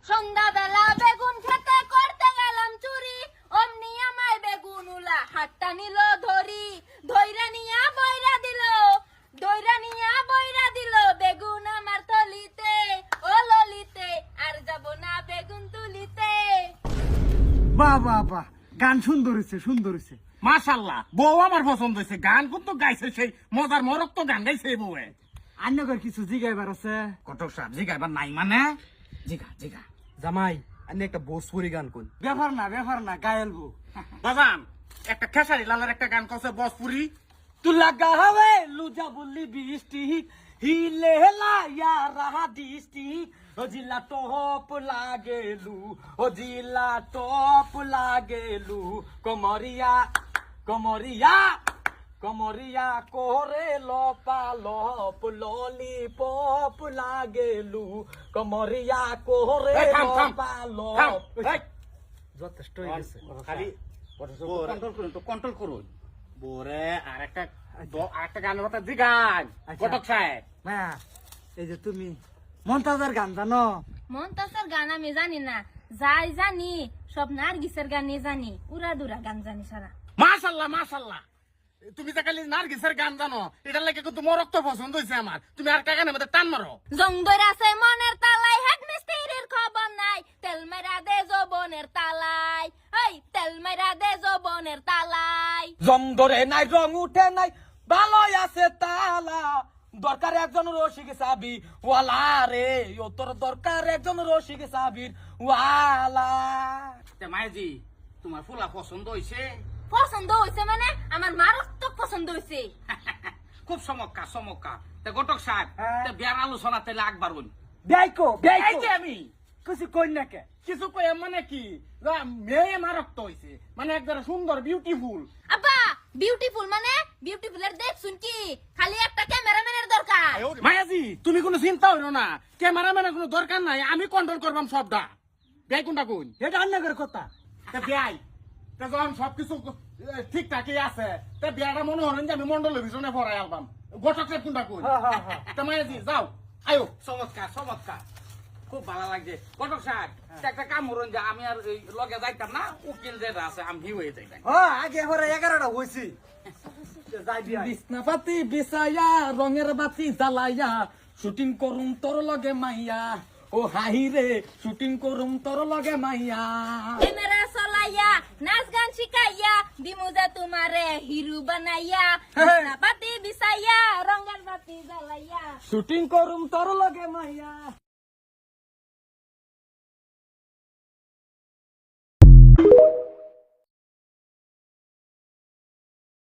সন্ধ্যাবেলা বেগুন খেতে করতে গেলাম চুরি, অমনি আমায় বেগুন উলা হাতটা নিল ধরি, ধইরা নিয়া বইরা দিল, দইরা নিয়া বইরা দিল বেগুন আমার তলিতে, ও ললিতে আর যাব না বেগুন তুলিতে। বাহ বাহ বাহ, গান সুন্দর হয়েছে, সুন্দর হয়েছে। মাশাআল্লাহ, বউ আমার পছন্দ হয়েছে। গান কিন্তু গাইছে সেই মজার মরক তো গান গাইছে এই বউয়ে। আন্যগর কিছু জিগাইবার আছে? কটক সাহেব জিগাইবার নাই মানে? জিগা জিগা। জামাই আপনি একটা ভোজপুরি গান কোন? ব্যাপার না, গায়েলবো। বাজান একটা খেসারি লালের একটা গান কছে ভোজপুরি। তু লাগা হবে লুজা বললি বৃষ্টি হিলে লায়া রাহা দৃষ্টি ও জিলা টপ লাগেলু, ও জিলা টপ লাগেলু, কমরিয়া কমরিয়া কমরিয়া কোরে লপা লপ ললিপপ লাগেলু, কমরিয়া কোরে এই থাম, থাম, লপা থাম, লপ। এই। যথেষ্ট হয়ে গেছে। খালি কন্ট্রোল করুন, তো কন্ট্রোল করুন। বোরে আর একটা গানের কথা জিগান কটক সাহেব। হ্যাঁ, এই যে তুমি মন্তাজার গান জানো? মন্তাসের গান আমি জানি না, যাই জানি সব নার্গিসের গানই জানি, উড়াদুরা গান জানি সারা। মাশাআল্লাহ মাশাআল্লাহ, তুমি যে খালি নার্গিসের গান জানো, এটার লাগে কিন্তু মোর রক্ত পছন্দ হয়েছে আমার। তুমি আর কাগানের মধ্যে টান মারো। জং ধরে আছে মনের তালায়, হেড মিস্ত্রির খবর নাই, তেল মেরা দে যৌবনের তালায়, এই তেল মেরা দে যৌবনের তালায়। জং ধরে নাই রং উঠে নাই ভালোই আছে তালা, দরকার একজন রসিক সাবি ওয়ালা রে, ও তোর দরকার একজন রসিক সাবির ওয়ালা। মায়াজি তোমার ফুলা পছন্দ হয়েছে? পছন্দ হয়েছে মানে আমার মারাত্মক পছন্দ হয়েছে। খুব চমৎকার চমৎকার। তা ঘটক সাহেব, তা বিয়ার আলোচনা তাহলে আকবার বলি। বেয়াইকো এই যে আমি কিছু কই না কে? কিছু কই মানে কি, মেয়ে মারক্ত হয়েছে মানে একবার সুন্দর বিউটিফুল। আব্বা বিউটিফুল মানে বিউটিফুলের দেখ শুন কি, খালি একটা ক্যামেরাম্যানের দরকার। মায়াজি তুমি কোনো চিন্তা হইলো না, ক্যামেরাম্যানের কোনো দরকার নাই, আমি কন্ট্রোল করবাম সবটা। বেয়াই কোনটা কোন? এটা আন্যগর কথা। তা বেয়াই তা যখন সবকিছু ঠিকঠাকই আছে, তা বিয়াটা মনে হলেন যে আমি মন্ডলের পিছনে পড়াই আলবাম। ঘটক সাহেব কোনটা কোন? তা মায়াজি যাও, আয়ো। চমৎকার চমৎকার, খুব ভালো লাগছে। ঘটক সাহেব একটা কাম করুন, যে আমি আর এই লগে যাইতাম না, উকিল যেটা আছে আমি ভিউ হয়ে যাইতাম। আগে পরে 11টা হয়েছি। যাই বিয়াই। বিছনা পাতি বিছাইয়া রঙের বাতি জ্বালাইয়া শুটিং করুম তোর লগে মাইয়া, ও হাহি রে শুটিং করুম তোর লগে মাইয়া। ক্যামেরা চলাইয়া নাচ গান শিখাইয়া দিমুজা তোমারে হিরো বানাইয়া, বিছনা পাতি বিছাইয়া রঙের বাতি জ্বালাইয়া। শুটিং করুম তোর লগে মাইয়া।